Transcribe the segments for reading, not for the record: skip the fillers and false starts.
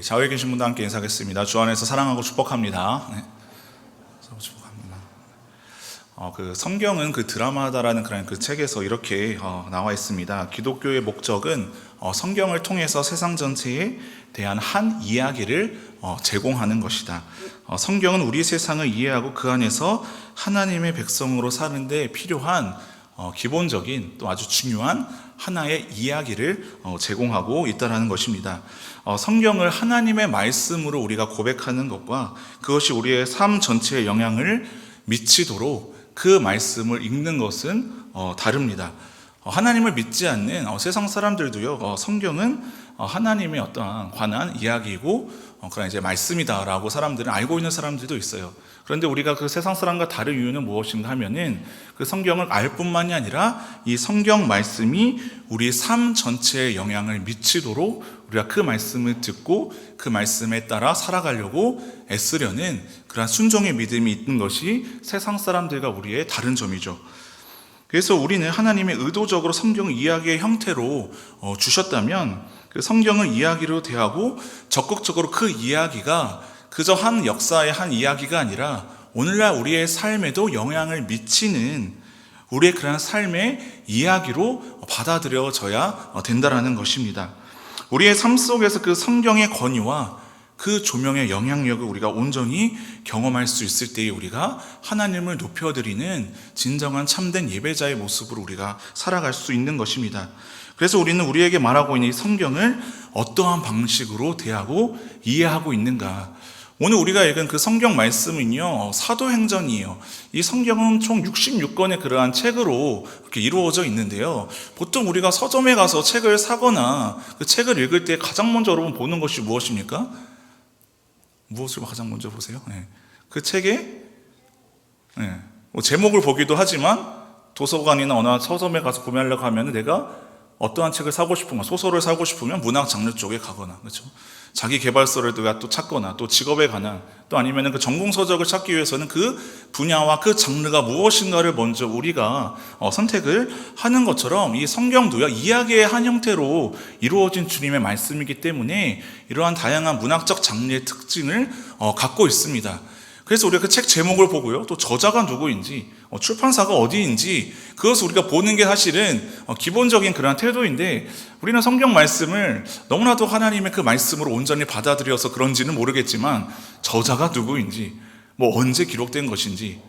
좌우에 계신 분과 함께 인사하겠습니다. 주 안에서 사랑하고 축복합니다. 네. 축복합니다. 그 성경은 그 드라마다라는 그런 그 책에서 이렇게 나와 있습니다. 기독교의 목적은 성경을 통해서 세상 전체에 대한 한 이야기를 제공하는 것이다. 성경은 우리 세상을 이해하고 그 안에서 하나님의 백성으로 사는데 필요한 기본적인 또 아주 중요한 하나의 이야기를 제공하고 있다는 것입니다. 성경을 하나님의 말씀으로 우리가 고백하는 것과 그것이 우리의 삶 전체에 영향을 미치도록 그 말씀을 읽는 것은 다릅니다. 하나님을 믿지 않는 세상 사람들도요, 성경은 하나님의 어떠한 관한 이야기이고 그런 이제 말씀이다라고 사람들은 알고 있는 사람들도 있어요. 그런데 우리가 그 세상 사람과 다른 이유는 무엇인가 하면은 그 성경을 알 뿐만이 아니라 이 성경 말씀이 우리 삶 전체에 영향을 미치도록 우리가 그 말씀을 듣고 그 말씀에 따라 살아가려고 애쓰려는 그런 순종의 믿음이 있는 것이 세상 사람들과 우리의 다른 점이죠. 그래서 우리는 하나님의 의도적으로 성경 이야기의 형태로 주셨다면 그 성경을 이야기로 대하고 적극적으로 그 이야기가 그저 한 역사의 한 이야기가 아니라 오늘날 우리의 삶에도 영향을 미치는 우리의 그런 삶의 이야기로 받아들여져야 된다는 것입니다. 우리의 삶 속에서 그 성경의 권위와 그 조명의 영향력을 우리가 온전히 경험할 수 있을 때에 우리가 하나님을 높여드리는 진정한 참된 예배자의 모습으로 우리가 살아갈 수 있는 것입니다. 그래서 우리는 우리에게 말하고 있는 이 성경을 어떠한 방식으로 대하고 이해하고 있는가. 오늘 우리가 읽은 그 성경 말씀은요, 사도행전이에요. 이 성경은 총 66권의 그러한 책으로 이렇게 이루어져 있는데요. 보통 우리가 서점에 가서 책을 사거나 그 책을 읽을 때 가장 먼저 여러분 보는 것이 무엇입니까? 무엇을 가장 먼저 보세요? 네. 그 책의 제목을 보기도 하지만 도서관이나 어느 서점에 가서 구매하려고 하면 내가 어떠한 책을 사고 싶으면 소설을 사고 싶으면 문학 장르 쪽에 가거나 그렇죠. 자기 개발서를 또 찾거나 또 직업에 관한 또 아니면 그 전공 서적을 찾기 위해서는 그 분야와 그 장르가 무엇인가를 먼저 우리가 선택을 하는 것처럼 이 성경도요 이야기의 한 형태로 이루어진 주님의 말씀이기 때문에 이러한 다양한 문학적 장르의 특징을 갖고 있습니다. 그래서 우리가 그 책 제목을 보고요, 또 저자가 누구인지, 출판사가 어디인지, 그것을 우리가 보는 게 사실은 기본적인 그런 태도인데, 우리는 성경 말씀을 너무나도 하나님의 그 말씀으로 온전히 받아들여서 그런지는 모르겠지만, 저자가 누구인지, 언제 기록된 것인지,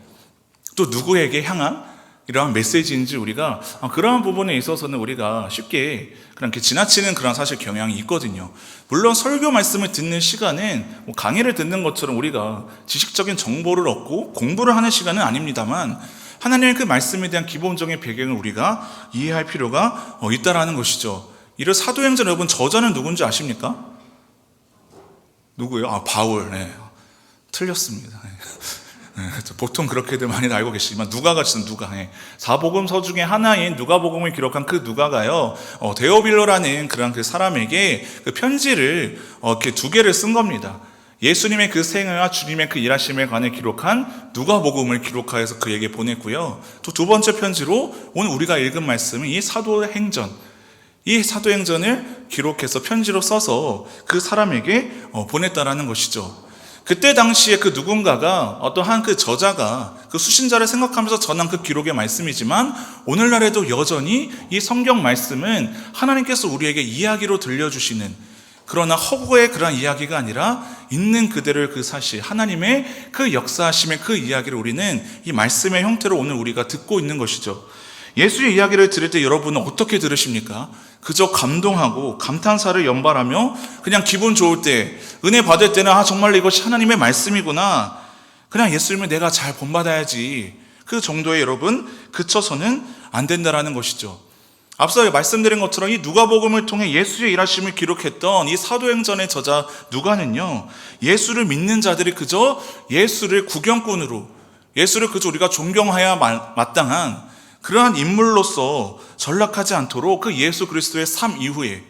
또 누구에게 향한 이러한 메시지인지 우리가 그러한 부분에 있어서는 우리가 쉽게 그렇게 지나치는 그런 사실 경향이 있거든요. 물론 설교 말씀을 듣는 시간은 강의를 듣는 것처럼 우리가 지식적인 정보를 얻고 공부를 하는 시간은 아닙니다만 하나님의 그 말씀에 대한 기본적인 배경을 우리가 이해할 필요가 있다라는 것이죠. 이를 사도행전 여러분 저자는 누군지 아십니까? 누구예요? 바울. 네. 틀렸습니다. 네. 보통 그렇게들 많이 알고 계시지만 누가가 있습니다. 누가. 사복음서 중에 하나인 누가복음을 기록한 그 누가가요, 데오빌로라는 그런 그 사람에게 그 편지를 이렇게 2개를 쓴 겁니다. 예수님의 그 생애와 주님의 그 일하심에 관해 기록한 누가복음을 기록하여서 그에게 보냈고요. 또 2번째 편지로 오늘 우리가 읽은 말씀은 이 사도행전을 기록해서 편지로 써서 그 사람에게 보냈다라는 것이죠. 그때 당시에 그 누군가가 어떠한 그 저자가 그 수신자를 생각하면서 전한 그 기록의 말씀이지만 오늘날에도 여전히 이 성경 말씀은 하나님께서 우리에게 이야기로 들려주시는 그러나 허구의 그런 이야기가 아니라 있는 그대로의 그 사실 하나님의 그 역사하심의 그 이야기를 우리는 이 말씀의 형태로 오늘 우리가 듣고 있는 것이죠. 예수의 이야기를 들을 때 여러분은 어떻게 들으십니까? 그저 감동하고 감탄사를 연발하며 그냥 기분 좋을 때 은혜 받을 때는 정말 이것이 하나님의 말씀이구나, 그냥 예수님을 내가 잘 본받아야지, 그 정도에 여러분 그쳐서는 안 된다라는 것이죠. 앞서 말씀드린 것처럼 이 누가복음을 통해 예수의 일하심을 기록했던 이 사도행전의 저자 누가는요, 예수를 믿는 자들이 그저 예수를 구경꾼으로, 예수를 그저 우리가 존경해야 마땅한 그러한 인물로서 전락하지 않도록 그 예수 그리스도의 삶 이후에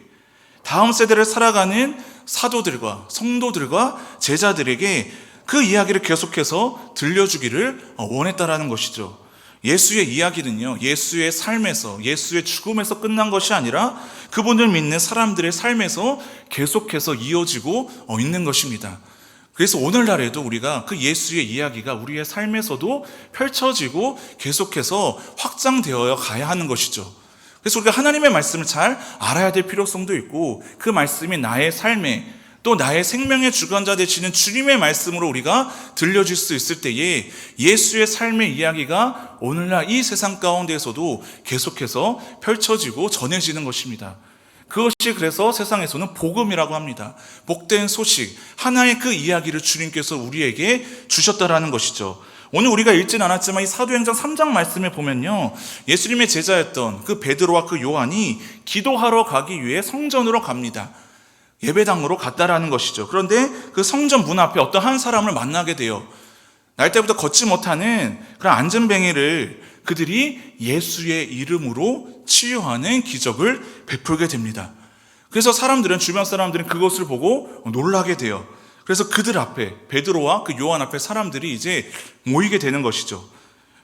다음 세대를 살아가는 사도들과 성도들과 제자들에게 그 이야기를 계속해서 들려주기를 원했다라는 것이죠. 예수의 이야기는요, 예수의 삶에서, 예수의 죽음에서 끝난 것이 아니라 그분을 믿는 사람들의 삶에서 계속해서 이어지고 있는 것입니다. 그래서 오늘날에도 우리가 그 예수의 이야기가 우리의 삶에서도 펼쳐지고 계속해서 확장되어 가야 하는 것이죠. 그래서 우리가 하나님의 말씀을 잘 알아야 될 필요성도 있고, 그 말씀이 나의 삶에 또 나의 생명의 주관자 되시는 주님의 말씀으로 우리가 들려줄 수 있을 때에 예수의 삶의 이야기가 오늘날 이 세상 가운데에서도 계속해서 펼쳐지고 전해지는 것입니다. 그것이 그래서 세상에서는 복음이라고 합니다. 복된 소식, 하나의 그 이야기를 주님께서 우리에게 주셨다라는 것이죠. 오늘 우리가 읽진 않았지만 이 사도행전 3장 말씀에 보면요, 예수님의 제자였던 그 베드로와 그 요한이 기도하러 가기 위해 성전으로 갑니다. 예배당으로 갔다라는 것이죠. 그런데 그 성전 문 앞에 어떤 한 사람을 만나게 돼요. 날 때부터 걷지 못하는 그런 안전뱅이를 그들이 예수의 이름으로 치유하는 기적을 베풀게 됩니다. 그래서 주변 사람들은 그것을 보고 놀라게 돼요. 그래서 그들 앞에, 베드로와 그 요한 앞에 사람들이 이제 모이게 되는 것이죠.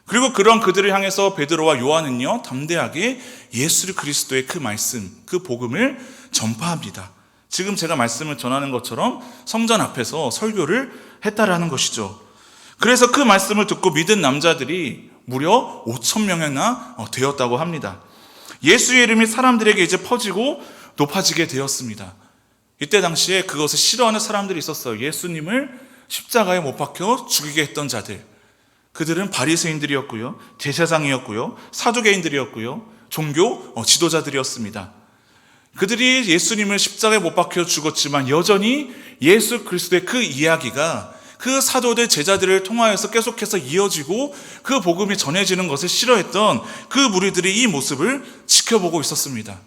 그리고 그런 그들을 향해서 베드로와 요한은요, 담대하게 예수 그리스도의 그 말씀, 그 복음을 전파합니다. 지금 제가 말씀을 전하는 것처럼 성전 앞에서 설교를 했다라는 것이죠. 그래서 그 말씀을 듣고 믿은 남자들이 무려 5,000명이나 되었다고 합니다. 예수의 이름이 사람들에게 이제 퍼지고 높아지게 되었습니다. 이때 당시에 그것을 싫어하는 사람들이 있었어요. 예수님을 십자가에 못 박혀 죽이게 했던 자들. 그들은 바리새인들이었고요, 제사장이었고요, 사두개인들이었고요, 종교 지도자들이었습니다. 그들이 예수님을 십자가에 못 박혀 죽었지만 여전히 예수 그리스도의 그 이야기가 그 사도들 제자들을 통하여서 계속해서 이어지고 그 복음이 전해지는 것을 싫어했던 그 무리들이 이 모습을 지켜보고 있었습니다.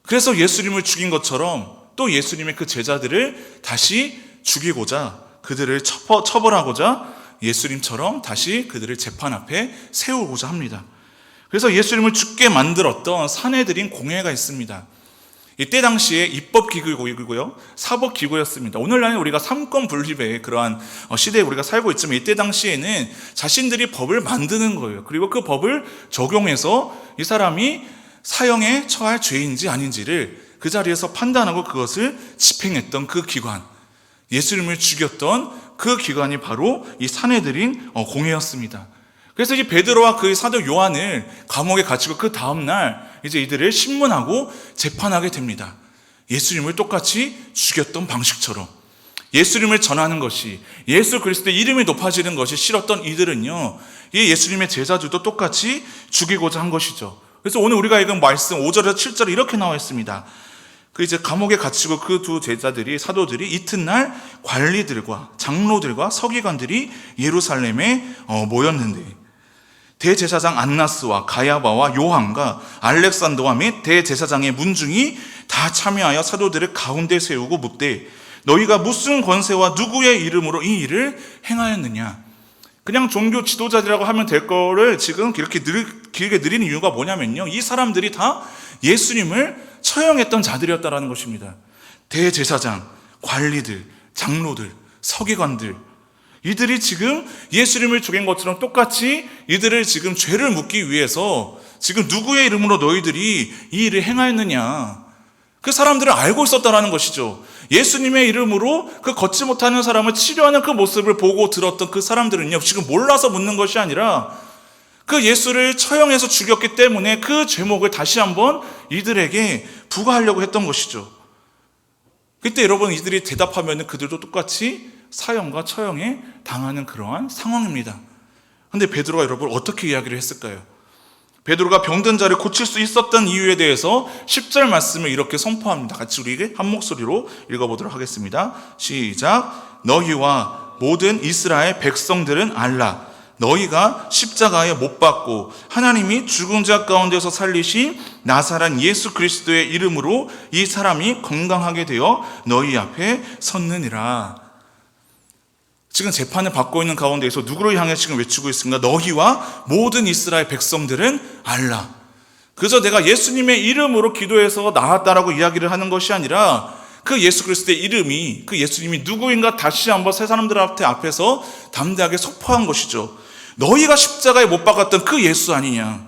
그래서 예수님을 죽인 것처럼 또 예수님의 그 제자들을 다시 죽이고자, 그들을 처벌하고자 예수님처럼 다시 그들을 재판 앞에 세우고자 합니다. 그래서 예수님을 죽게 만들었던 사내들인 공회가 있습니다. 이때 당시에 입법기구이고요, 사법기구였습니다. 오늘날은 우리가 삼권 분립의 그러한 시대에 우리가 살고 있지만 이때 당시에는 자신들이 법을 만드는 거예요. 그리고 그 법을 적용해서 이 사람이 사형에 처할 죄인지 아닌지를 그 자리에서 판단하고 그것을 집행했던 그 기관, 예수님을 죽였던 그 기관이 바로 이 사내들인 공회였습니다. 그래서 이 베드로와 그 사도 요한을 감옥에 갇히고 그 다음날 이제 이들을 신문하고 재판하게 됩니다. 예수님을 똑같이 죽였던 방식처럼 예수님을 전하는 것이, 예수 그리스도의 이름이 높아지는 것이 싫었던 이들은요, 이 예수님의 제자들도 똑같이 죽이고자 한 것이죠. 그래서 오늘 우리가 읽은 말씀 5절에서 7절에 이렇게 나와 있습니다. 그 이제 감옥에 갇히고 그 두 제자들이, 사도들이 이튿날 관리들과 장로들과 서기관들이 예루살렘에 모였는데 대제사장 안나스와 가야바와 요한과 알렉산더와 및 대제사장의 문중이 다 참여하여 사도들을 가운데 세우고 묻되 너희가 무슨 권세와 누구의 이름으로 이 일을 행하였느냐. 그냥 종교 지도자들이라고 하면 될 거를 지금 이렇게 길게 느리는 이유가 뭐냐면요, 이 사람들이 다 예수님을 처형했던 자들이었다라는 것입니다. 대제사장, 관리들, 장로들, 서기관들, 이들이 지금 예수님을 죽인 것처럼 똑같이 이들을 지금 죄를 묻기 위해서 지금 누구의 이름으로 너희들이 이 일을 행하였느냐, 그 사람들을 알고 있었다라는 것이죠. 예수님의 이름으로 그 걷지 못하는 사람을 치료하는 그 모습을 보고 들었던 그 사람들은요, 지금 몰라서 묻는 것이 아니라 그 예수를 처형해서 죽였기 때문에 그 죄목을 다시 한번 이들에게 부과하려고 했던 것이죠. 그때 여러분, 이들이 대답하면 그들도 똑같이 사형과 처형에 당하는 그러한 상황입니다. 그런데 베드로가 여러분 어떻게 이야기를 했을까요? 베드로가 병든 자를 고칠 수 있었던 이유에 대해서 10절 말씀을 이렇게 선포합니다. 같이 우리 한 목소리로 읽어보도록 하겠습니다. 시작. 너희와 모든 이스라엘 백성들은 알라. 너희가 십자가에 못 박고 하나님이 죽은 자 가운데서 살리신 나사렛 예수 그리스도의 이름으로 이 사람이 건강하게 되어 너희 앞에 섰느니라. 지금 재판을 받고 있는 가운데에서 누구를 향해 지금 외치고 있습니까? 너희와 모든 이스라엘 백성들은 알라. 그래서 내가 예수님의 이름으로 기도해서 나았다라고 이야기를 하는 것이 아니라 그 예수 그리스도의 이름이, 그 예수님이 누구인가 다시 한번 새 사람들 앞에서 담대하게 선포한 것이죠. 너희가 십자가에 못 박았던 그 예수 아니냐.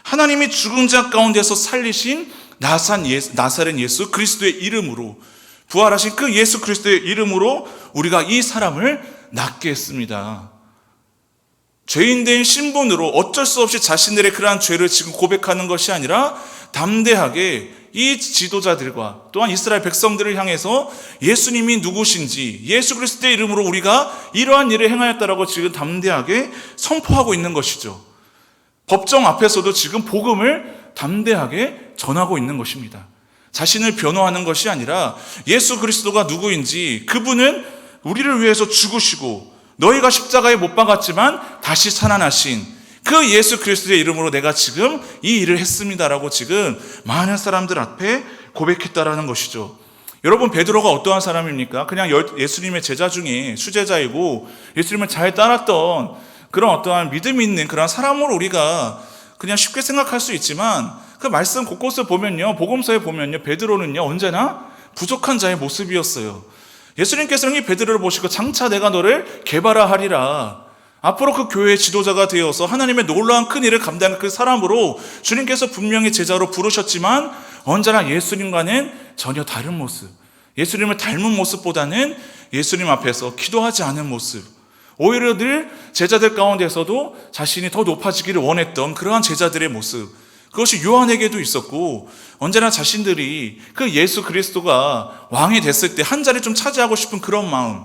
하나님이 죽은 자 가운데서 살리신 나사렛 예수 그리스도의 이름으로, 부활하신 그 예수 그리스도의 이름으로 우리가 이 사람을 낫게 했습니다. 죄인된 신분으로 어쩔 수 없이 자신들의 그러한 죄를 지금 고백하는 것이 아니라 담대하게 이 지도자들과 또한 이스라엘 백성들을 향해서 예수님이 누구신지, 예수 그리스도의 이름으로 우리가 이러한 일을 행하였다라고 지금 담대하게 선포하고 있는 것이죠. 법정 앞에서도 지금 복음을 담대하게 전하고 있는 것입니다. 자신을 변호하는 것이 아니라 예수 그리스도가 누구인지, 그분은 우리를 위해서 죽으시고 너희가 십자가에 못 박았지만 다시 살아나신 그 예수 그리스도의 이름으로 내가 지금 이 일을 했습니다라고 지금 많은 사람들 앞에 고백했다라는 것이죠. 여러분, 베드로가 어떠한 사람입니까? 그냥 예수님의 제자 중에 수제자이고 예수님을 잘 따랐던 그런 어떠한 믿음 있는 그런 사람으로 우리가 그냥 쉽게 생각할 수 있지만, 그 말씀 곳곳을 보면요, 복음서에 보면요, 베드로는요 언제나 부족한 자의 모습이었어요. 예수님께서는 이 베드로를 보시고 장차 내가 너를 개발하리라, 앞으로 그 교회의 지도자가 되어서 하나님의 놀라운 큰 일을 감당할 그 사람으로 주님께서 분명히 제자로 부르셨지만, 언제나 예수님과는 전혀 다른 모습, 예수님을 닮은 모습보다는 예수님 앞에서 기도하지 않은 모습, 오히려 늘 제자들 가운데서도 자신이 더 높아지기를 원했던 그러한 제자들의 모습, 그것이 요한에게도 있었고, 언제나 자신들이 그 예수 그리스도가 왕이 됐을 때 한 자리 좀 차지하고 싶은 그런 마음,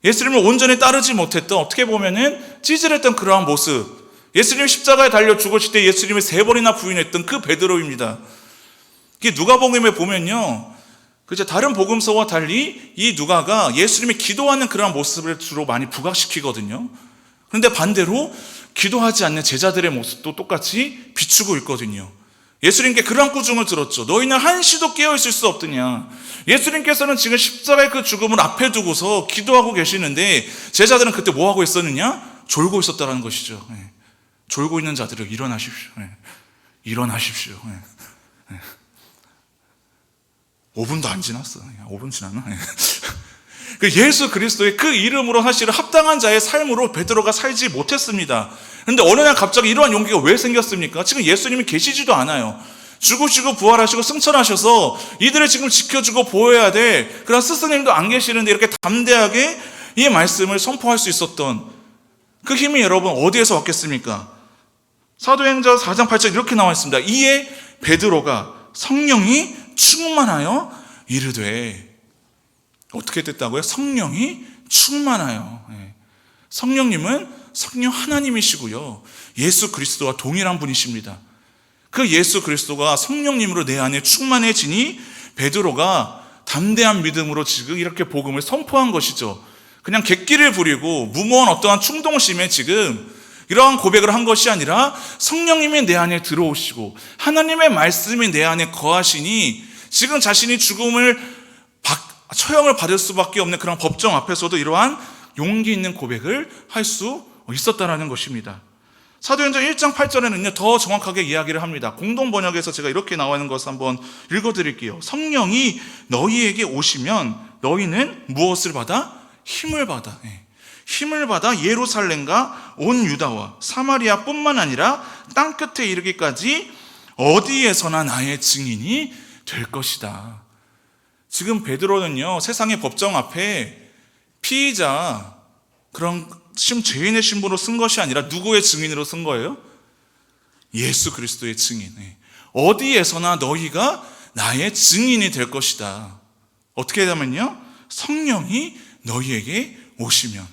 예수님을 온전히 따르지 못했던, 어떻게 보면은 찌질했던 그러한 모습, 예수님이 십자가에 달려 죽으실 때 예수님을 3번이나 부인했던 그 베드로입니다. 이게 누가복음에 보면요, 그죠, 다른 복음서와 달리 이 누가가 예수님이 기도하는 그러한 모습을 주로 많이 부각시키거든요. 그런데 반대로 기도하지 않는 제자들의 모습도 똑같이 비추고 있거든요. 예수님께 그러한 꾸중을 들었죠. 너희는 한시도 깨어있을 수 없더냐. 예수님께서는 지금 십자가의 그 죽음을 앞에 두고서 기도하고 계시는데 제자들은 그때 뭐하고 있었느냐? 졸고 있었다는 것이죠. 졸고 있는 자들을 일어나십시오. 일어나십시오. 5분도 안 지났어. 5분 지났나? 그 예수 그리스도의 그 이름으로 사실 합당한 자의 삶으로 베드로가 살지 못했습니다. 그런데 어느 날 갑자기 이러한 용기가 왜 생겼습니까? 지금 예수님이 계시지도 않아요. 죽으시고 부활하시고 승천하셔서 이들을 지금 지켜주고 보호해야 될 그런 스승님도 안 계시는데 이렇게 담대하게 이 말씀을 선포할 수 있었던 그 힘이 여러분 어디에서 왔겠습니까? 사도행전 4장 8절 이렇게 나와 있습니다. 이에 베드로가 성령이 충만하여 이르되, 어떻게 됐다고요? 성령이 충만하여. 성령님은 성령 하나님이시고요, 예수 그리스도와 동일한 분이십니다. 그 예수 그리스도가 성령님으로 내 안에 충만해지니 베드로가 담대한 믿음으로 지금 이렇게 복음을 선포한 것이죠. 그냥 객기를 부리고 무모한 어떠한 충동심에 지금 이러한 고백을 한 것이 아니라 성령님이 내 안에 들어오시고 하나님의 말씀이 내 안에 거하시니 지금 자신이 죽음을 처형을 받을 수밖에 없는 그런 법정 앞에서도 이러한 용기 있는 고백을 할 수 있었다는 것입니다. 사도행전 1장 8절에는요 더 정확하게 이야기를 합니다. 공동 번역에서 제가 이렇게 나와 있는 것을 한번 읽어드릴게요. 성령이 너희에게 오시면 너희는 무엇을 받아? 힘을 받아. 힘을 받아 예루살렘과 온 유다와 사마리아 뿐만 아니라 땅끝에 이르기까지 어디에서나 나의 증인이 될 것이다. 지금 베드로는요 세상의 법정 앞에 피의자, 그런 죄인의 신분으로 쓴 것이 아니라 누구의 증인으로 쓴 거예요? 예수 그리스도의 증인. 어디에서나 너희가 나의 증인이 될 것이다. 어떻게 하냐면요, 성령이 너희에게 오시면,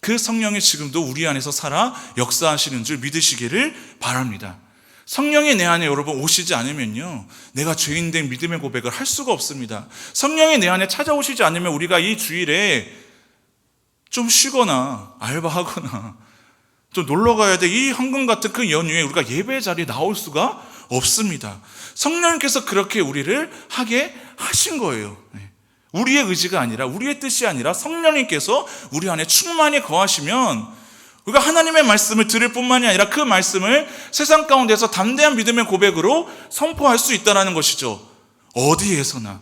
그 성령이 지금도 우리 안에서 살아 역사하시는 줄 믿으시기를 바랍니다. 성령이 내 안에 여러분 오시지 않으면요 내가 죄인된 믿음의 고백을 할 수가 없습니다. 성령이 내 안에 찾아오시지 않으면 우리가 이 주일에 좀 쉬거나 알바하거나 좀 놀러 가야 돼, 이 황금 같은 그 연휴에 우리가 예배 자리에 나올 수가 없습니다. 성령님께서 그렇게 우리를 하게 하신 거예요. 우리의 의지가 아니라, 우리의 뜻이 아니라 성령님께서 우리 안에 충만히 거하시면 우리가 하나님의 말씀을 들을 뿐만이 아니라 그 말씀을 세상 가운데서 담대한 믿음의 고백으로 선포할 수 있다는 것이죠. 어디에서나,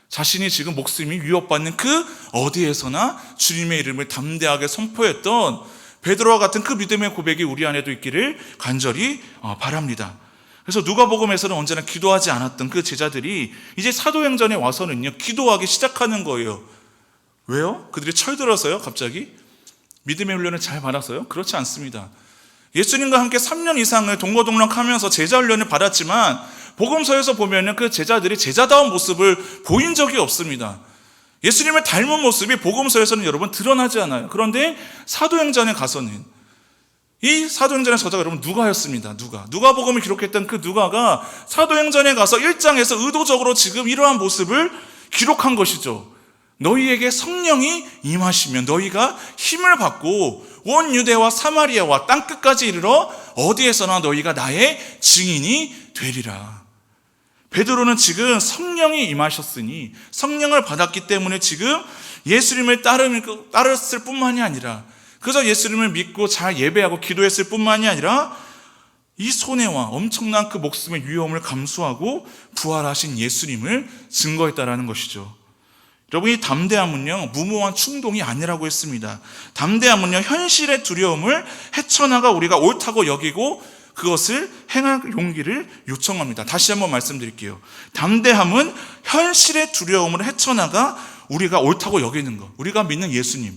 자신이 지금 목숨이 위협받는 그 어디에서나 주님의 이름을 담대하게 선포했던 베드로와 같은 그 믿음의 고백이 우리 안에도 있기를 간절히 바랍니다. 그래서 누가복음에서는 언제나 기도하지 않았던 그 제자들이 이제 사도행전에 와서는요, 기도하기 시작하는 거예요. 왜요? 그들이 철들어서요, 갑자기? 믿음의 훈련을 잘 받았어요? 그렇지 않습니다. 예수님과 함께 3년 이상을 동거동락하면서 제자 훈련을 받았지만 복음서에서 보면은 그 제자들이 제자다운 모습을 보인 적이 없습니다. 예수님을 닮은 모습이 복음서에서는 여러분 드러나지 않아요. 그런데 사도행전에 가서는, 이 사도행전의 저자가 여러분 누가였습니다. 누가복음을 기록했던 그 누가가 사도행전에 가서 1장에서 의도적으로 지금 이러한 모습을 기록한 것이죠. 너희에게 성령이 임하시면 너희가 힘을 받고 온 유대와 사마리아와 땅끝까지 이르러 어디에서나 너희가 나의 증인이 되리라. 베드로는 지금 성령이 임하셨으니, 성령을 받았기 때문에 지금 예수님을 따랐을 뿐만이 아니라, 그저 예수님을 믿고 잘 예배하고 기도했을 뿐만이 아니라 이 손해와 엄청난 그 목숨의 위험을 감수하고 부활하신 예수님을 증거했다라는 것이죠. 여러분, 이 담대함은요, 무모한 충동이 아니라고 했습니다. 담대함은요, 현실의 두려움을 헤쳐나가 우리가 옳다고 여기고 그것을 행할 용기를 요청합니다. 다시 한번 말씀드릴게요. 담대함은 현실의 두려움을 헤쳐나가 우리가 옳다고 여기는 것, 우리가 믿는 예수님,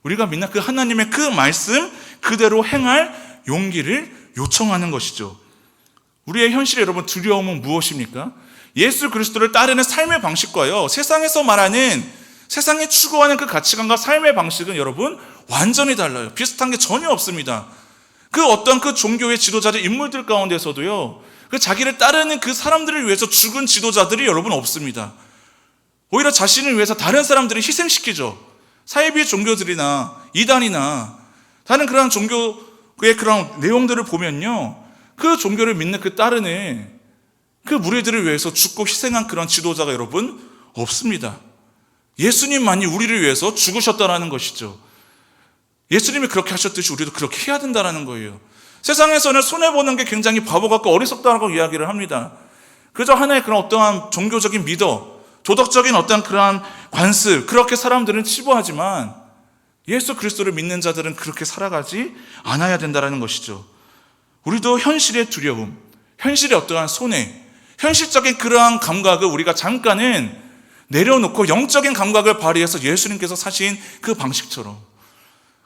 우리가 믿는 그 하나님의 그 말씀 그대로 행할 용기를 요청하는 것이죠. 우리의 현실의 여러분 두려움은 무엇입니까? 예수 그리스도를 따르는 삶의 방식과요, 세상에서 말하는, 세상에 추구하는 그 가치관과 삶의 방식은 여러분 완전히 달라요. 비슷한 게 전혀 없습니다. 그 어떤 그 종교의 지도자들, 인물들 가운데서도요, 그 자기를 따르는 그 사람들을 위해서 죽은 지도자들이 여러분 없습니다. 오히려 자신을 위해서 다른 사람들을 희생시키죠. 사이비 종교들이나 이단이나 다른 그런 종교의 그런 내용들을 보면요, 그 종교를 믿는 그 따르는 그 무리들을 위해서 죽고 희생한 그런 지도자가 여러분 없습니다. 예수님만이 우리를 위해서 죽으셨다라는 것이죠. 예수님이 그렇게 하셨듯이 우리도 그렇게 해야 된다는 거예요. 세상에서는 손해보는 게 굉장히 바보 같고 어리석다라고 이야기를 합니다. 그저 하나의 그런 어떠한 종교적인 미덕, 도덕적인 어떤 그러한 관습, 그렇게 사람들은 치부하지만 예수 그리스도를 믿는 자들은 그렇게 살아가지 않아야 된다는 것이죠. 우리도 현실의 두려움, 현실의 어떠한 손해, 현실적인 그러한 감각을 우리가 잠깐은 내려놓고 영적인 감각을 발휘해서 예수님께서 사신 그 방식처럼,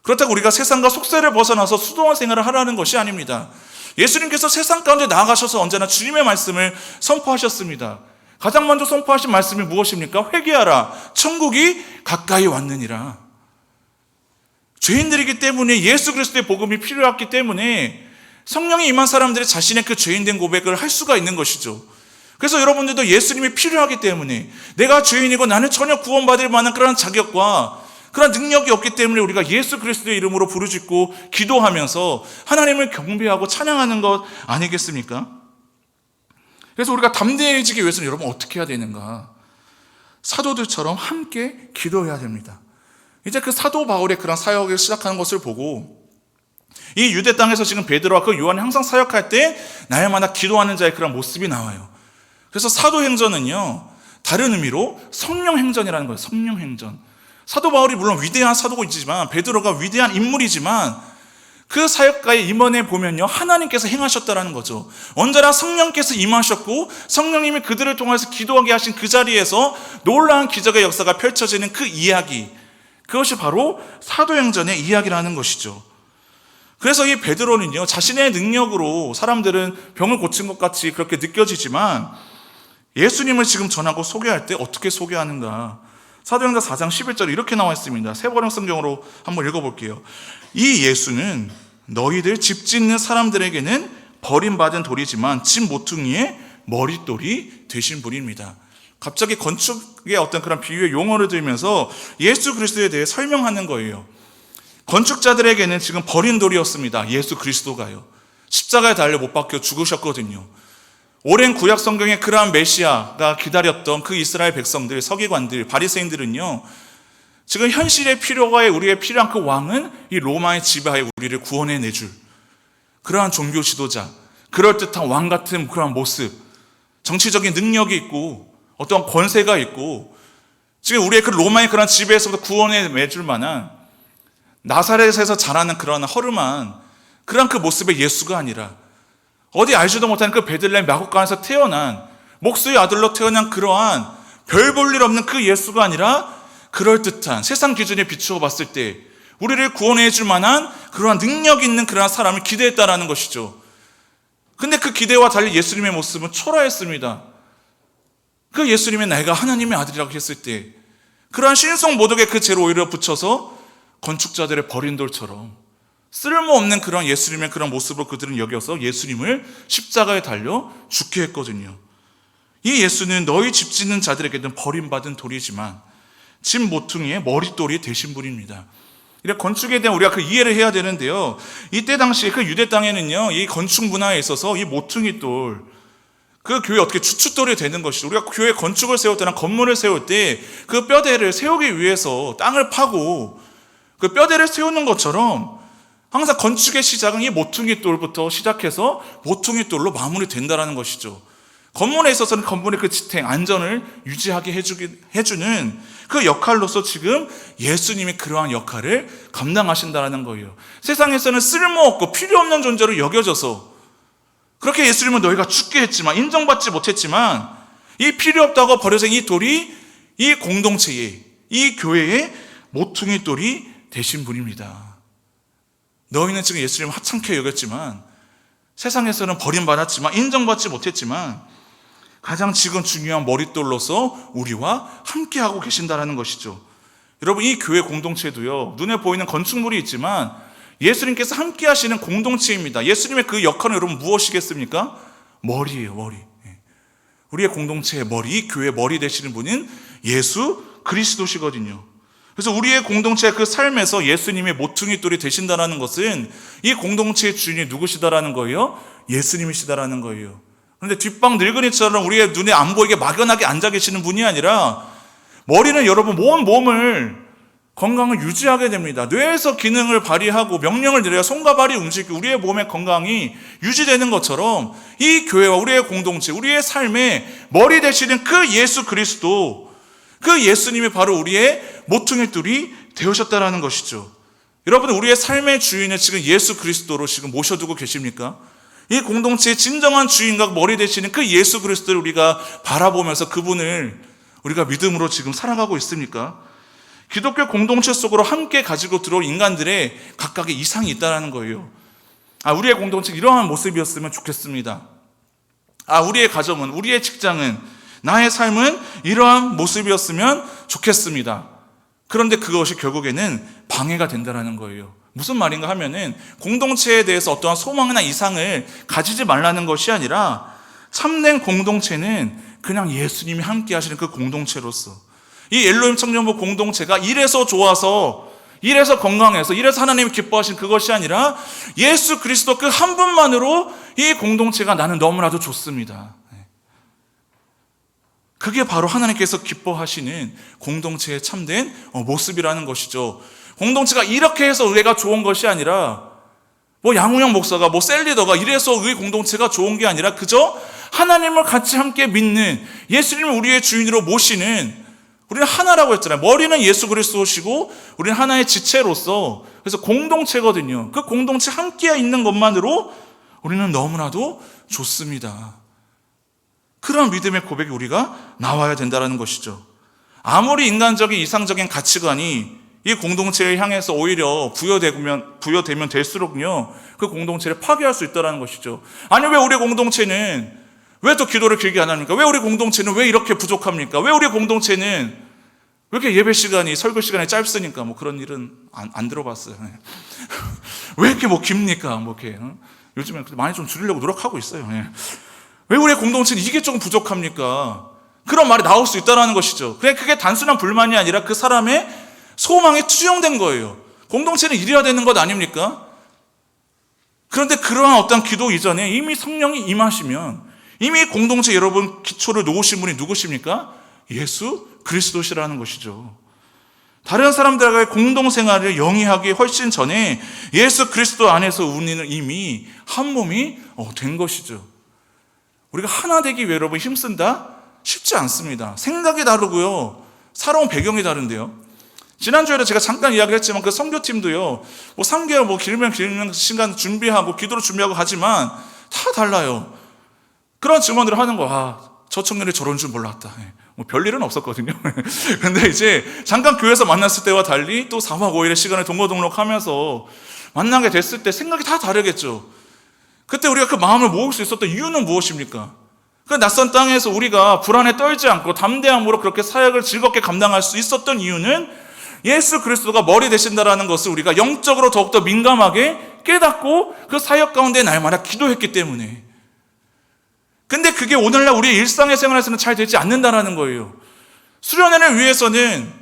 그렇다고 우리가 세상과 속세를 벗어나서 수동화 생활을 하라는 것이 아닙니다. 예수님께서 세상 가운데 나아가셔서 언제나 주님의 말씀을 선포하셨습니다. 가장 먼저 선포하신 말씀이 무엇입니까? 회개하라, 천국이 가까이 왔느니라. 죄인들이기 때문에 예수 그리스도의 복음이 필요했기 때문에 성령이 임한 사람들이 자신의 그 죄인된 고백을 할 수가 있는 것이죠. 그래서 여러분들도 예수님이 필요하기 때문에, 내가 죄인이고 나는 전혀 구원받을 만한 그런 자격과 그런 능력이 없기 때문에 우리가 예수 그리스도의 이름으로 부르짖고 기도하면서 하나님을 경배하고 찬양하는 것 아니겠습니까? 그래서 우리가 담대해지기 위해서는 여러분 어떻게 해야 되는가? 사도들처럼 함께 기도해야 됩니다. 이제 그 사도 바울의 그런 사역을 시작하는 것을 보고, 이 유대 땅에서 지금 베드로와 그 요한이 항상 사역할 때 날마다 기도하는 자의 그런 모습이 나와요. 그래서 사도행전은요, 다른 의미로 성령행전이라는 거예요. 성령행전. 사도 바울이 물론 위대한 사도이지만, 베드로가 위대한 인물이지만 그 사역가의 임원에 보면요, 하나님께서 행하셨다라는 거죠. 언제나 성령께서 임하셨고 성령님이 그들을 통해서 기도하게 하신 그 자리에서 놀라운 기적의 역사가 펼쳐지는 그 이야기, 그것이 바로 사도행전의 이야기라는 것이죠. 그래서 이 베드로는요, 자신의 능력으로 사람들은 병을 고친 것 같이 그렇게 느껴지지만 예수님을 지금 전하고 소개할 때 어떻게 소개하는가? 사도행전 4장 11절에 이렇게 나와 있습니다. 새번역 성경으로 한번 읽어볼게요. 이 예수는 너희들 집 짓는 사람들에게는 버림받은 돌이지만 집 모퉁이의 머릿돌이 되신 분입니다. 갑자기 건축의 어떤 그런 비유의 용어를 들면서 예수 그리스도에 대해 설명하는 거예요. 건축자들에게는 지금 버린 돌이었습니다. 예수 그리스도가요. 십자가에 달려 못 박혀 죽으셨거든요. 오랜 구약 성경에 그러한 메시아가 기다렸던 그 이스라엘 백성들, 서기관들, 바리새인들은요, 지금 현실의 필요가에 우리의 필요한 그 왕은 이 로마의 지배하에 우리를 구원해 내줄 그러한 종교 지도자, 그럴듯한 왕 같은 그러한 모습, 정치적인 능력이 있고 어떤 권세가 있고 지금 우리의 그 로마의 그런 지배에서부터 구원해 내줄 만한 나사렛에서 자라는 그런 허름한 그런 그 모습의 예수가 아니라 어디 알지도 못하는 그 베들레헴 마곡간에서 태어난 목수의 아들로 태어난 그러한 별 볼 일 없는 그 예수가 아니라 그럴듯한 세상 기준에 비추어 봤을 때 우리를 구원해 줄 만한 그러한 능력 있는 그러한 사람을 기대했다라는 것이죠. 근데 그 기대와 달리 예수님의 모습은 초라했습니다. 그 예수님의 내가 하나님의 아들이라고 했을 때 그러한 신성 모독의 그 죄를 오히려 붙여서 건축자들의 버린 돌처럼 쓸모없는 그런 예수님의 그런 모습으로 그들은 여겨서 예수님을 십자가에 달려 죽게 했거든요. 이 예수는 너희 집 짓는 자들에게는 버림받은 돌이지만 집 모퉁이의 머릿돌이 되신 분입니다. 이렇게 건축에 대한 우리가 그 이해를 해야 되는데요. 이때 당시에 그 유대 땅에는요, 이 건축 문화에 있어서 이 모퉁이 돌, 그 교회 어떻게 주춧돌이 되는 것이죠. 우리가 교회 건축을 세울 때나 건물을 세울 때 그 뼈대를 세우기 위해서 땅을 파고 그 뼈대를 세우는 것처럼 항상 건축의 시작은 이 모퉁이 돌부터 시작해서 모퉁이 돌로 마무리된다는 것이죠. 건물에 있어서는 건물의 그 지탱, 안전을 유지하게 해주는 그 역할로서 지금 예수님이 그러한 역할을 감당하신다는 거예요. 세상에서는 쓸모없고 필요없는 존재로 여겨져서 그렇게 예수님은 너희가 죽게 했지만 인정받지 못했지만 이 필요없다고 버려진 이 돌이 이 공동체의 이 교회의 모퉁이 돌이 되신 분입니다. 너희는 지금 예수님을 하찮게 여겼지만 세상에서는 버림받았지만 인정받지 못했지만 가장 지금 중요한 머릿돌로서 우리와 함께하고 계신다는 것이죠. 여러분 이 교회 공동체도요 눈에 보이는 건축물이 있지만 예수님께서 함께 하시는 공동체입니다. 예수님의 그 역할은 여러분 무엇이겠습니까? 머리예요. 머리. 우리의 공동체의 머리, 교회의 머리 되시는 분은 예수 그리스도시거든요. 그래서 우리의 공동체의 그 삶에서 예수님의 모퉁이 돌이 되신다는 것은 이 공동체의 주인이 누구시다라는 거예요? 예수님이시다라는 거예요. 그런데 뒷방 늙은이처럼 우리의 눈에 안 보이게 막연하게 앉아 계시는 분이 아니라 머리는 여러분 온 몸을 건강을 유지하게 됩니다. 뇌에서 기능을 발휘하고 명령을 내려야 손과 발이 움직이고 우리의 몸의 건강이 유지되는 것처럼 이 교회와 우리의 공동체, 우리의 삶의 머리 되시는 그 예수 그리스도, 그 예수님이 바로 우리의 모퉁이 돌이 되으셨다는 것이죠. 여러분 우리의 삶의 주인을 지금 예수 그리스도로 지금 모셔두고 계십니까? 이 공동체의 진정한 주인과 머리 되시는 그 예수 그리스도를 우리가 바라보면서 그분을 우리가 믿음으로 지금 살아가고 있습니까? 기독교 공동체 속으로 함께 가지고 들어올 인간들의 각각의 이상이 있다는 거예요. 우리의 공동체가 이러한 모습이었으면 좋겠습니다. 우리의 가정은, 우리의 직장은, 나의 삶은 이러한 모습이었으면 좋겠습니다. 그런데 그것이 결국에는 방해가 된다는 거예요. 무슨 말인가 하면은 공동체에 대해서 어떠한 소망이나 이상을 가지지 말라는 것이 아니라 참된 공동체는 그냥 예수님이 함께 하시는 그 공동체로서 이 엘로힘 청년부 공동체가 이래서 좋아서, 이래서 건강해서, 이래서 하나님이 기뻐하신 그것이 아니라 예수 그리스도 그 한 분만으로 이 공동체가 나는 너무나도 좋습니다. 그게 바로 하나님께서 기뻐하시는 공동체의 참된 모습이라는 것이죠. 공동체가 이렇게 해서 의회가 좋은 것이 아니라 양우영 목사가 셀리더가 이래서 의회 공동체가 좋은 게 아니라 그저 하나님을 같이 함께 믿는 예수님을 우리의 주인으로 모시는, 우리는 하나라고 했잖아요. 머리는 예수 그리스도시고 우리는 하나의 지체로서, 그래서 공동체거든요. 그 공동체 함께 있는 것만으로 우리는 너무나도 좋습니다. 그런 믿음의 고백이 우리가 나와야 된다는 것이죠. 아무리 인간적인 이상적인 가치관이 이 공동체를 향해서 오히려 부여되면 될수록요 그 공동체를 파괴할 수 있다는 것이죠. 아니 왜 우리 공동체는 왜 또 기도를 길게 안 합니까? 왜 우리 공동체는 왜 이렇게 부족합니까? 왜 우리 공동체는 왜 이렇게 예배 시간이, 설교 시간이 짧습니까? 그런 일은 안 들어봤어요. 왜 이렇게 깁니까? 이렇게 요즘에 많이 좀 줄이려고 노력하고 있어요. 왜 우리 공동체는 이게 조금 부족합니까? 그런 말이 나올 수 있다는 것이죠. 그게 단순한 불만이 아니라 그 사람의 소망에 투영된 거예요. 공동체는 이래야 되는 것 아닙니까? 그런데 그러한 어떤 기도 이전에 이미 성령이 임하시면 이미 공동체 여러분 기초를 놓으신 분이 누구십니까? 예수 그리스도시라는 것이죠. 다른 사람들과의 공동생활을 영위하기 훨씬 전에 예수 그리스도 안에서 우리는 이미 한 몸이 된 것이죠. 우리가 하나 되기 위해 여러분 힘쓴다? 쉽지 않습니다. 생각이 다르고요. 살아온 배경이 다른데요. 지난주에도 제가 잠깐 이야기를 했지만 그 선교팀도요, 뭐 3개월 뭐 길면 시간 준비하고 기도로 준비하고 하지만 다 달라요. 그런 증언들을 하는 거야. 저 청년이 저런 줄 몰랐다. 뭐 별일은 없었거든요. 근데 이제 잠깐 교회에서 만났을 때와 달리 또 4박 5일의 시간을 동거동록하면서 만나게 됐을 때 생각이 다 다르겠죠. 그때 우리가 그 마음을 모을 수 있었던 이유는 무엇입니까? 그 낯선 땅에서 우리가 불안에 떨지 않고 담대함으로 그렇게 사역을 즐겁게 감당할 수 있었던 이유는 예수 그리스도가 머리 되신다라는 것을 우리가 영적으로 더욱더 민감하게 깨닫고 그 사역 가운데 날마다 기도했기 때문에. 근데 그게 오늘날 우리의 일상의 생활에서는 잘 되지 않는다라는 거예요. 수련회를 위해서는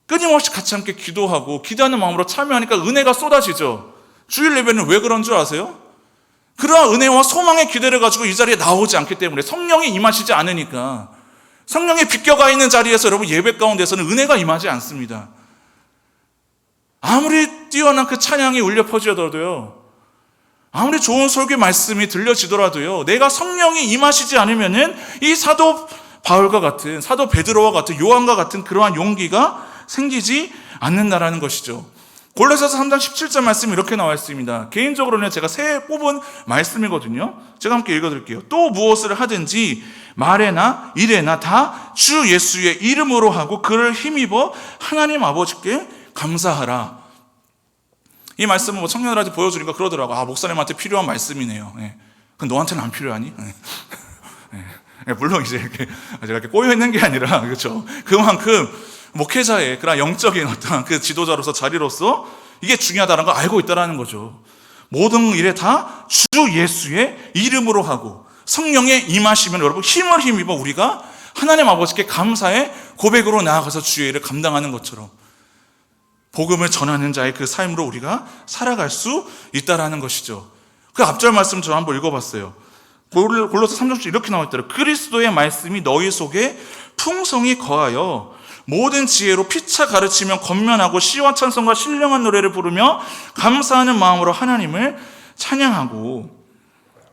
끊임없이 같이 함께 기도하고 기도하는 마음으로 참여하니까 은혜가 쏟아지죠. 주일 예배는 왜 그런 줄 아세요? 그러한 은혜와 소망의 기대를 가지고 이 자리에 나오지 않기 때문에, 성령이 임하시지 않으니까. 성령이 비껴가 있는 자리에서 여러분 예배 가운데서는 은혜가 임하지 않습니다. 아무리 뛰어난 그 찬양이 울려 퍼지더라도요, 아무리 좋은 설교 말씀이 들려지더라도요, 내가 성령이 임하시지 않으면은 이 사도 바울과 같은, 사도 베드로와 같은, 요한과 같은 그러한 용기가 생기지 않는다라는 것이죠. 골로새서 3장 17절 말씀이 이렇게 나와 있습니다. 개인적으로는 제가 새 뽑은 말씀이거든요. 제가 함께 읽어드릴게요. 또 무엇을 하든지 말에나 일에나 다 주 예수의 이름으로 하고 그를 힘입어 하나님 아버지께 감사하라. 이 말씀은 뭐 청년들한테 보여주니까 그러더라고. 아, 목사님한테 필요한 말씀이네요. 예. 그럼 너한테는 안 필요하니? 예. 예. 물론 이제 이렇게 제가 이렇게 꼬여 있는 게 아니라, 그렇죠. 그만큼 목회자의 그런 영적인 어떤 그 지도자로서 자리로서 이게 중요하다는 걸 알고 있다는 거죠. 모든 일에 다 주 예수의 이름으로 하고 성령의 임하시면 여러분 힘을 힘입어 우리가 하나님 아버지께 감사의 고백으로 나아가서 주의 일을 감당하는 것처럼 복음을 전하는 자의 그 삶으로 우리가 살아갈 수 있다는 것이죠. 그 앞절 말씀 저 한번 읽어봤어요. 골로새 3장 이렇게 나와 있더라고요. 그리스도의 말씀이 너희 속에 풍성히 거하여 모든 지혜로 피차 가르치며 권면하고 시와 찬송과 신령한 노래를 부르며 감사하는 마음으로 하나님을 찬양하고,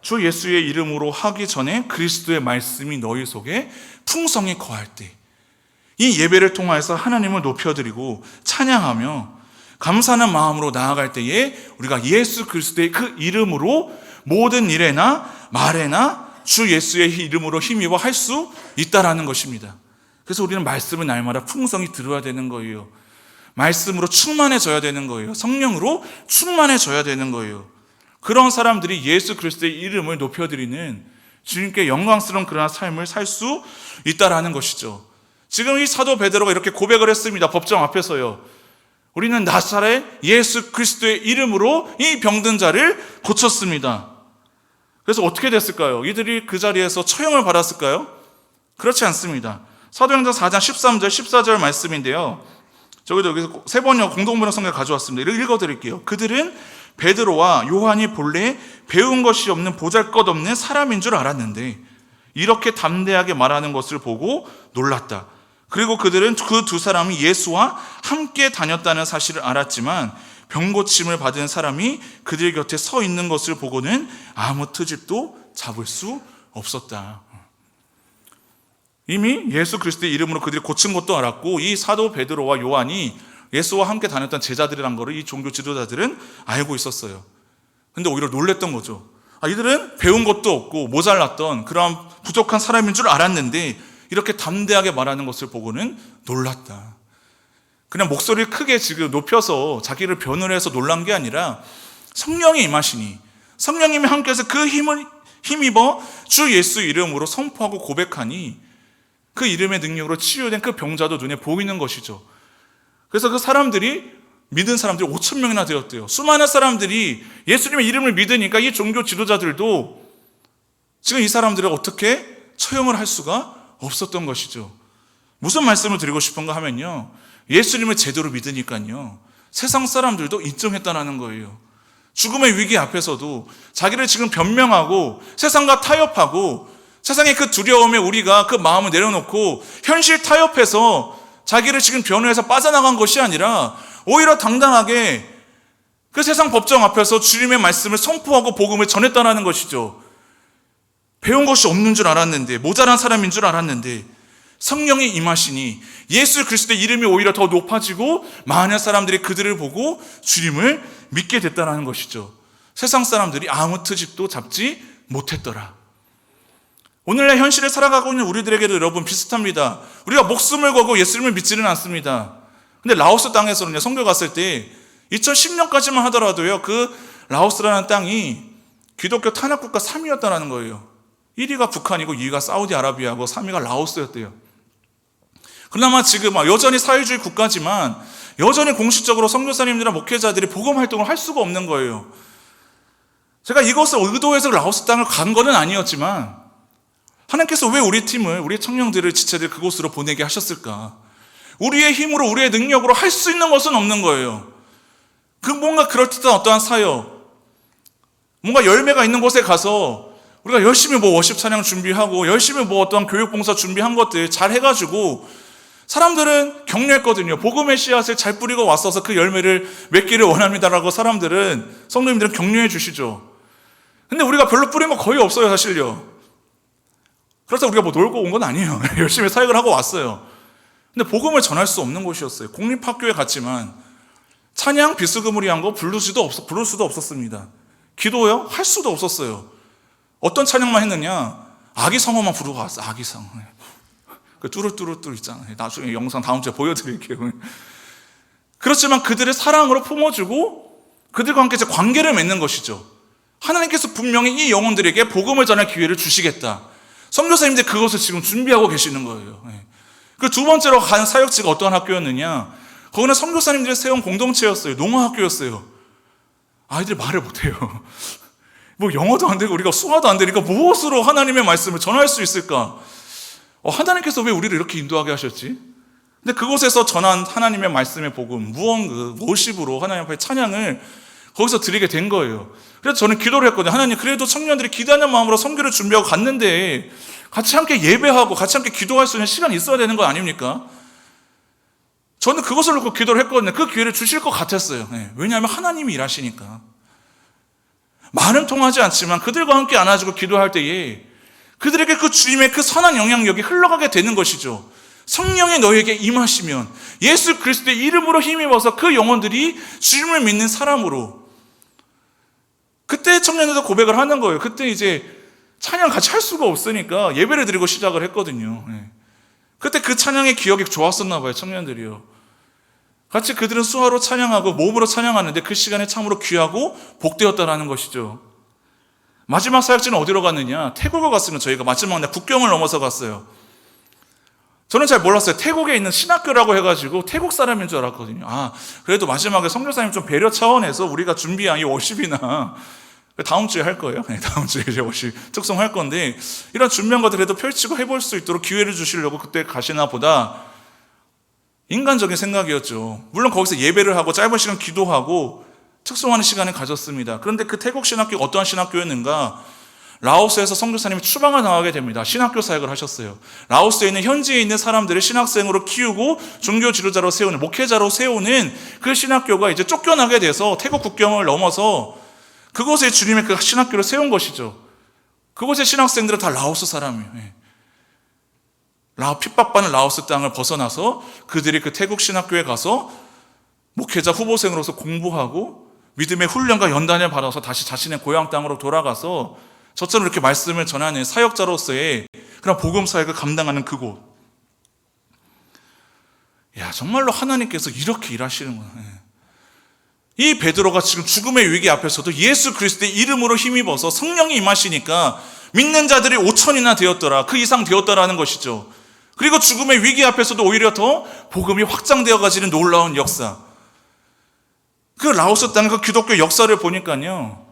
주 예수의 이름으로 하기 전에 그리스도의 말씀이 너희 속에 풍성히 거할 때, 이 예배를 통해서 하나님을 높여드리고 찬양하며 감사하는 마음으로 나아갈 때에 우리가 예수 그리스도의 그 이름으로 모든 일에나 말에나 주 예수의 이름으로 힘입어 할 수 있다라는 것입니다. 그래서 우리는 말씀을 날마다 풍성히 들어야 되는 거예요. 말씀으로 충만해져야 되는 거예요. 성령으로 충만해져야 되는 거예요. 그런 사람들이 예수 그리스도의 이름을 높여드리는 주님께 영광스러운 그러한 삶을 살 수 있다라는 것이죠. 지금 이 사도 베드로가 이렇게 고백을 했습니다. 법정 앞에서요. 우리는 나사렛 예수 그리스도의 이름으로 이 병든 자를 고쳤습니다. 그래서 어떻게 됐을까요? 이들이 그 자리에서 처형을 받았을까요? 그렇지 않습니다. 사도행전 4장 13절 14절 말씀인데요. 저기도 여기서 세 번역 공동번역 성경 가져왔습니다. 읽어드릴게요. 그들은 베드로와 요한이 본래 배운 것이 없는 보잘것없는 사람인 줄 알았는데 이렇게 담대하게 말하는 것을 보고 놀랐다. 그리고 그들은 그 두 사람이 예수와 함께 다녔다는 사실을 알았지만 병고침을 받은 사람이 그들 곁에 서 있는 것을 보고는 아무 트집도 잡을 수 없었다. 이미 예수 그리스도의 이름으로 그들이 고친 것도 알았고, 이 사도 베드로와 요한이 예수와 함께 다녔던 제자들이란 것을 이 종교 지도자들은 알고 있었어요. 근데 오히려 놀랬던 거죠. 이들은 배운 것도 없고 모자랐던 그런 부족한 사람인 줄 알았는데 이렇게 담대하게 말하는 것을 보고는 놀랐다. 그냥 목소리를 크게 지금 높여서 자기를 변호를 해서 놀란 게 아니라 성령이 임하시니, 성령님이 함께해서 그 힘을 힘입어 주 예수 이름으로 선포하고 고백하니 그 이름의 능력으로 치유된 그 병자도 눈에 보이는 것이죠. 그래서 그 사람들이, 믿은 사람들이 5,000명이나 되었대요. 수많은 사람들이 예수님의 이름을 믿으니까 이 종교 지도자들도 지금 이 사람들을 어떻게 처형을 할 수가 없었던 것이죠. 무슨 말씀을 드리고 싶은가 하면요, 예수님을 제대로 믿으니까요 세상 사람들도 인정했다는 거예요. 죽음의 위기 앞에서도 자기를 지금 변명하고 세상과 타협하고 세상의 그 두려움에 우리가 그 마음을 내려놓고 현실 타협해서 자기를 지금 변호해서 빠져나간 것이 아니라 오히려 당당하게 그 세상 법정 앞에서 주님의 말씀을 선포하고 복음을 전했다는 것이죠. 배운 것이 없는 줄 알았는데, 모자란 사람인 줄 알았는데 성령이 임하시니 예수 그리스도의 이름이 오히려 더 높아지고 많은 사람들이 그들을 보고 주님을 믿게 됐다는 것이죠. 세상 사람들이 아무 트집도 잡지 못했더라. 오늘날 현실을 살아가고 있는 우리들에게도 여러분 비슷합니다. 우리가 목숨을 걸고 예수님을 믿지는 않습니다. 근데 라오스 땅에서는요, 선교 갔을 때 2010년까지만 하더라도요, 그 라오스라는 땅이 기독교 탄압국가 3위였다는 거예요. 1위가 북한이고 2위가 사우디아라비아고 3위가 라오스였대요. 그나마 지금 여전히 사회주의 국가지만 여전히 공식적으로 선교사님들이나 목회자들이 복음 활동을 할 수가 없는 거예요. 제가 이것을 의도해서 라오스 땅을 간 거는 아니었지만 하나님께서 왜 우리 팀을, 우리 청년들을, 지체들 그곳으로 보내게 하셨을까? 우리의 힘으로, 우리의 능력으로 할 수 있는 것은 없는 거예요. 뭔가 그럴듯한 어떠한 사역, 뭔가 열매가 있는 곳에 가서 우리가 열심히 워십 찬양 준비하고 열심히 어떠한 교육봉사 준비한 것들 잘 해가지고 사람들은 격려했거든요. 복음의 씨앗을 잘 뿌리고 왔어서 그 열매를 맺기를 원합니다라고 사람들은, 성도님들은 격려해 주시죠. 근데 우리가 별로 뿌린 거 거의 없어요, 사실요. 그래서 우리가 놀고 온 건 아니에요. 열심히 사역을 하고 왔어요. 근데 복음을 전할 수 없는 곳이었어요. 공립학교에 갔지만 찬양 비스그무리한 거 부를 수도 없었습니다. 기도요? 할 수도 없었어요. 어떤 찬양만 했느냐? 아기성어만 부르고 왔어. 아기성어. 그 뚜루뚜루뚜루 있잖아요. 나중에 영상 다음 주에 보여드릴게요. 그렇지만 그들의 사랑으로 품어주고 그들과 함께 관계를 맺는 것이죠. 하나님께서 분명히 이 영혼들에게 복음을 전할 기회를 주시겠다. 선교사님들 그것을 지금 준비하고 계시는 거예요. 그 두 번째로 간 사역지가 어떠한 학교였느냐? 거기는 선교사님들이 세운 공동체였어요. 농어학교였어요. 아이들이 말을 못해요. 영어도 안 되고 우리가 수화도 안 되니까 무엇으로 하나님의 말씀을 전할 수 있을까? 하나님께서 왜 우리를 이렇게 인도하게 하셨지? 근데 그곳에서 전한 하나님의 말씀의 복음, 워십으로 하나님 앞에 찬양을 거기서 드리게 된 거예요. 그래서 저는 기도를 했거든요. 하나님, 그래도 청년들이 기도하는 마음으로 선교를 준비하고 갔는데 같이 함께 예배하고 같이 함께 기도할 수 있는 시간이 있어야 되는 거 아닙니까? 저는 그것을 놓고 기도를 했거든요. 그 기회를 주실 것 같았어요. 왜냐하면 하나님이 일하시니까. 말은 통하지 않지만 그들과 함께 안아주고 기도할 때에 그들에게 그 주님의 그 선한 영향력이 흘러가게 되는 것이죠. 성령이 너에게 임하시면 예수 그리스도의 이름으로 힘입어서 그 영혼들이 주님을 믿는 사람으로, 그때 청년들도 고백을 하는 거예요. 그때 이제 찬양 같이 할 수가 없으니까 예배를 드리고 시작을 했거든요. 그때 그 찬양의 기억이 좋았었나 봐요, 청년들이요. 같이 그들은 수화로 찬양하고 몸으로 찬양하는데 그 시간에 참으로 귀하고 복되었다라는 것이죠. 마지막 사역지는 어디로 갔느냐? 태국에 갔으면 저희가 마지막 날 국경을 넘어서 갔어요. 저는 잘 몰랐어요. 태국에 있는 신학교라고 해가지고 태국 사람인 줄 알았거든요. 그래도 마지막에 선교사님 좀 배려 차원에서 우리가 준비한 이 워십이나 다음 주에 할 거예요. 다음 주에 이제 워십 특송할 건데 이런 준비한 것들에도 펼치고 해볼 수 있도록 기회를 주시려고 그때 가시나 보다 인간적인 생각이었죠. 물론 거기서 예배를 하고 짧은 시간 기도하고 특송하는 시간을 가졌습니다. 그런데 그 태국 신학교가 어떠한 신학교였는가? 라오스에서 선교사님이 추방을 당하게 됩니다. 신학교 사역을 하셨어요. 라오스에 있는 현지에 있는 사람들을 신학생으로 키우고 종교 지도자로 세우는, 목회자로 세우는 그 신학교가 이제 쫓겨나게 돼서 태국 국경을 넘어서 그곳에 주님의 그 신학교를 세운 것이죠. 그곳의 신학생들은 다 라오스 사람이에요. 핍박받는 라오스 땅을 벗어나서 그들이 그 태국 신학교에 가서 목회자 후보생으로서 공부하고 믿음의 훈련과 연단을 받아서 다시 자신의 고향 땅으로 돌아가서 저처럼 이렇게 말씀을 전하는 사역자로서의 그런 복음 사역을 감당하는 그곳. 정말로 하나님께서 이렇게 일하시는구나. 이 베드로가 지금 죽음의 위기 앞에서도 예수 그리스도의 이름으로 힘입어서 성령이 임하시니까 믿는 자들이 5천이나 되었더라. 그 이상 되었더라는 것이죠. 그리고 죽음의 위기 앞에서도 오히려 더 복음이 확장되어 가지는 놀라운 역사. 그 라오스 땅의 그 기독교 역사를 보니까요,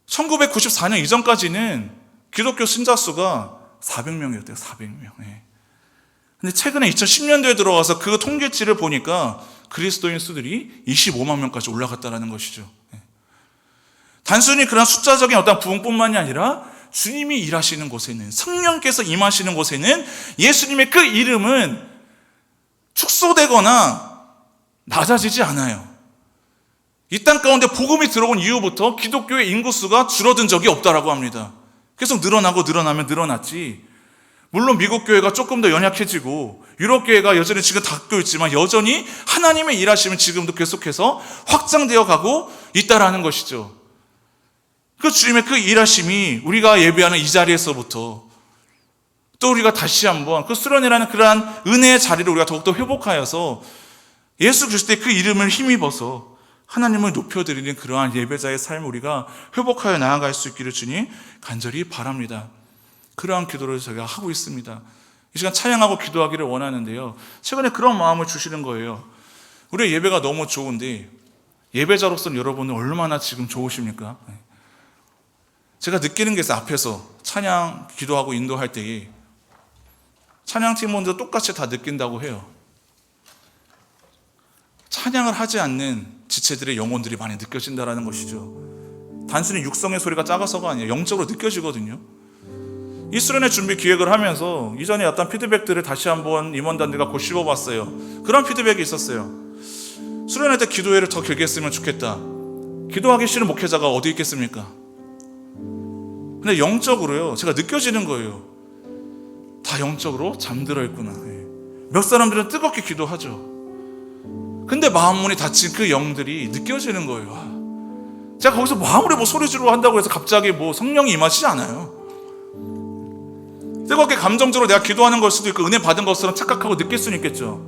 1994년 이전까지는 기독교 신자 수가 400명이었대요. 400명. 근데 최근에 2010년도에 들어가서 그 통계치를 보니까 그리스도인 수들이 25만 명까지 올라갔다는 것이죠. 단순히 그런 숫자적인 어떤 부흥뿐만이 아니라 주님이 일하시는 곳에는, 성령께서 임하시는 곳에는 예수님의 그 이름은 축소되거나 낮아지지 않아요. 이 땅 가운데 복음이 들어온 이후부터 기독교의 인구수가 줄어든 적이 없다라고 합니다. 계속 늘어나고 늘어나면 늘어났지, 물론 미국 교회가 조금 더 연약해지고 유럽 교회가 여전히 지금 닫고 있지만 여전히 하나님의 일하심은 지금도 계속해서 확장되어 가고 있다라는 것이죠. 그 주님의 그 일하심이 우리가 예배하는 이 자리에서부터 또 우리가 다시 한번 그 수련회라는 그러한 은혜의 자리를 우리가 더욱더 회복하여서 예수 그리스도의 그 이름을 힘입어서 하나님을 높여드리는 그러한 예배자의 삶을 우리가 회복하여 나아갈 수 있기를 주님 간절히 바랍니다. 그러한 기도를 제가 하고 있습니다. 이 시간 찬양하고 기도하기를 원하는데요, 최근에 그런 마음을 주시는 거예요. 우리의 예배가 너무 좋은데 예배자로서는 여러분은 얼마나 지금 좋으십니까? 제가 느끼는 게 있어요. 앞에서 찬양 기도하고 인도할 때에 찬양 팀원들 똑같이 다 느낀다고 해요. 찬양을 하지 않는 지체들의 영혼들이 많이 느껴진다는 것이죠. 단순히 육성의 소리가 작아서가 아니에요. 영적으로 느껴지거든요. 이 수련회 준비 기획을 하면서 이전에 어떤 피드백들을 다시 한번 임원단들과 곱씹어봤어요. 그런 피드백이 있었어요. 수련회 때 기도회를 더 길게 했으면 좋겠다. 기도하기 싫은 목회자가 어디 있겠습니까? 근데 영적으로요, 제가 느껴지는 거예요. 다 영적으로 잠들어 있구나. 몇 사람들은 뜨겁게 기도하죠. 근데 마음문이 닫힌 그 영들이 느껴지는 거예요. 제가 거기서 아무리 뭐 소리 지르고 한다고 해서 갑자기 뭐 성령이 임하시지 않아요. 뜨겁게 감정적으로 내가 기도하는 걸 수도 있고 은혜 받은 것처럼 착각하고 느낄 수는 있겠죠.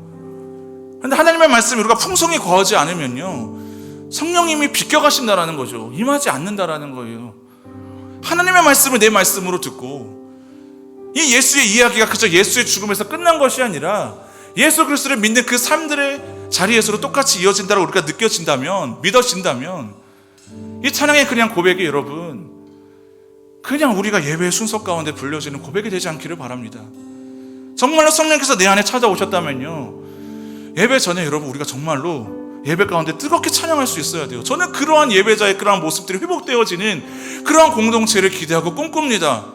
근데 하나님의 말씀이 우리가 풍성히 거하지 않으면요, 성령님이 비껴가신다라는 거죠. 임하지 않는다라는 거예요. 하나님의 말씀을 내 말씀으로 듣고 이 예수의 이야기가 그저 예수의 죽음에서 끝난 것이 아니라 예수 그리스도를 믿는 그 삶들의 자리에서도 똑같이 이어진다고 우리가 느껴진다면, 믿어진다면 이 찬양의 그냥 고백이 여러분 그냥 우리가 예배의 순서 가운데 불려지는 고백이 되지 않기를 바랍니다. 정말로 성령께서 내 안에 찾아오셨다면요, 예배 전에 여러분 우리가 정말로 예배 가운데 뜨겁게 찬양할 수 있어야 돼요. 저는 그러한 예배자의 그러한 모습들이 회복되어지는 그러한 공동체를 기대하고 꿈꿉니다.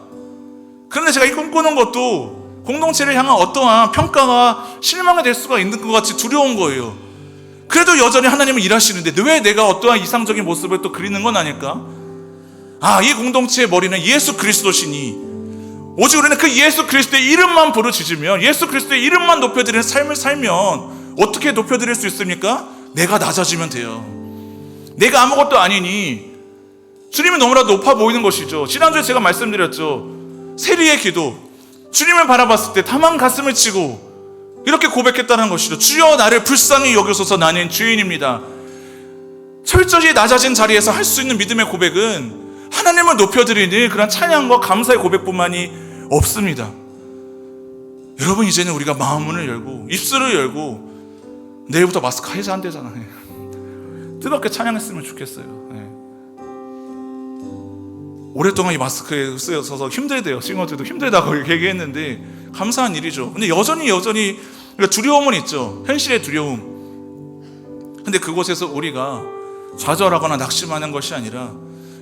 그런데 제가 이 꿈꾸는 것도 공동체를 향한 어떠한 평가가 실망이 될 수가 있는 것 같이 두려운 거예요. 그래도 여전히 하나님은 일하시는데 왜 내가 어떠한 이상적인 모습을 또 그리는 건 아닐까? 이 공동체의 머리는 예수 그리스도시니 오직 우리는 그 예수 그리스도의 이름만 부르짖으면, 예수 그리스도의 이름만 높여드리는 삶을 살면 어떻게 높여드릴 수 있습니까? 내가 낮아지면 돼요. 내가 아무것도 아니니 주님이 너무나 높아 보이는 것이죠. 지난주에 제가 말씀드렸죠. 세리의 기도, 주님을 바라봤을 때 다만 가슴을 치고 이렇게 고백했다는 것이죠. 주여 나를 불쌍히 여기소서, 나는 죄인입니다. 철저히 낮아진 자리에서 할 수 있는 믿음의 고백은 하나님을 높여드리는 그런 찬양과 감사의 고백뿐만이 없습니다. 여러분, 이제는 우리가 마음문을 열고 입술을 열고, 내일부터 마스크 해제 안 되잖아요. 뜨겁게 찬양했으면 좋겠어요. 오랫동안 이 마스크에 쓰여서 힘들대요. 싱어들도 힘들다고 이렇게 얘기했는데 감사한 일이죠. 근데 여전히 두려움은 있죠. 현실의 두려움. 근데 그곳에서 우리가 좌절하거나 낙심하는 것이 아니라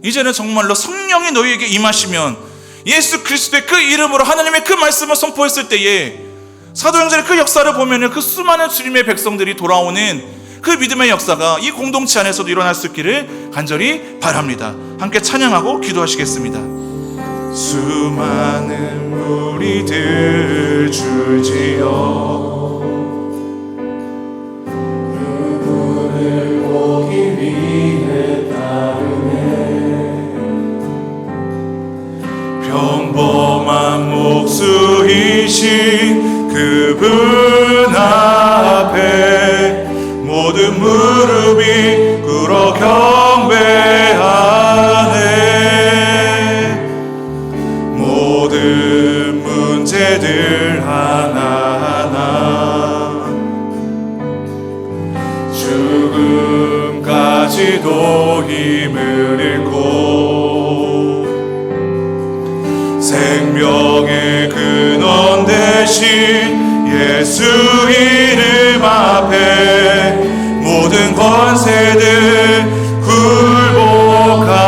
이제는 정말로 성령이 너희에게 임하시면 예수 그리스도의 그 이름으로 하나님의 그 말씀을 선포했을 때에 사도행전의 그 역사를 보면 그 수많은 주님의 백성들이 돌아오는 그 믿음의 역사가 이 공동체 안에서도 일어날 수 있기를 간절히 바랍니다. 함께 찬양하고 기도하시겠습니다. 수많은 무리들 줄지어 그분을 보기 위해 따르네. 평범한 목수이신 그분 앞에 모든 무릎이 꿇어 경배하네. 모든 문제들 하나하나 죽음까지도 힘을 잃고 생명의 근원 대신 예수 이름 앞에 모든 권세들 굴복하네.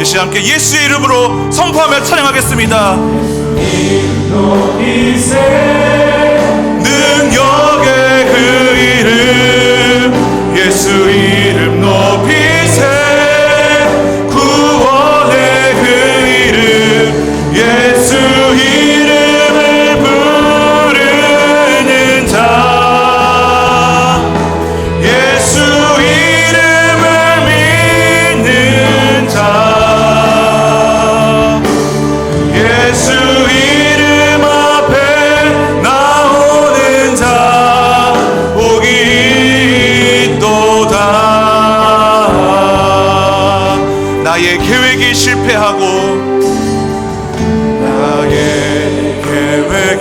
이 시간 함께 예수의 이름으로 선포하며 찬양하겠습니다. 이름 높이세, 능력의 그 이름, 예수 이름 높이세, 구원의 그 이름,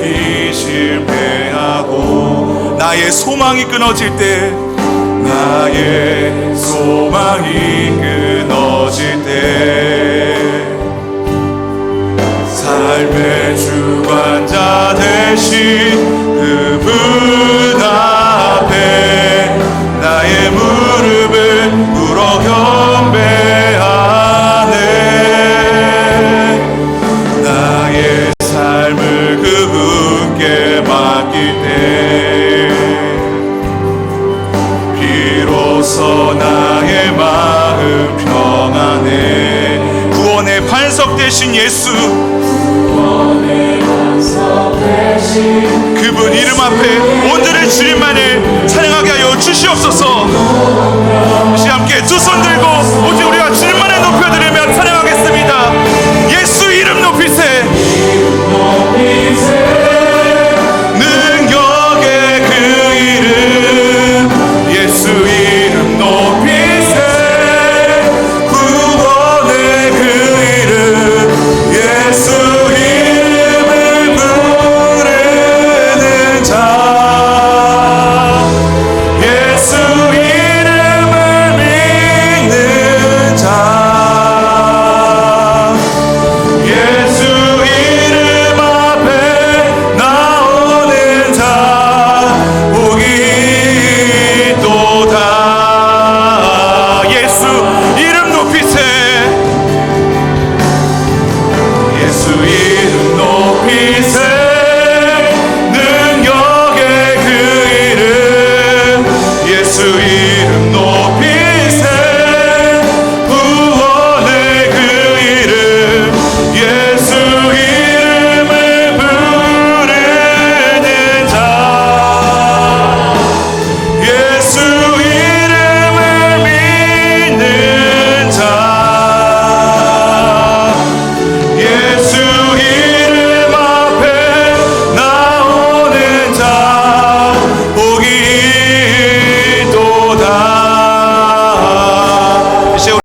삶이 실패하고 나의 소망이 끊어질 때 나의 소망이 끊어질 때 삶의 주관자 되신 그분 앞에 나의 무릎을 꿇어 경배하네. 나의 삶을 그분께 맡길 때 비로소 나의 마음 평안해. 구원의 반석 되신 예수, 그분 이름 앞에 오늘의 주님만을 찬양하게 하여 주시옵소서. 다시 함께 두 손 들고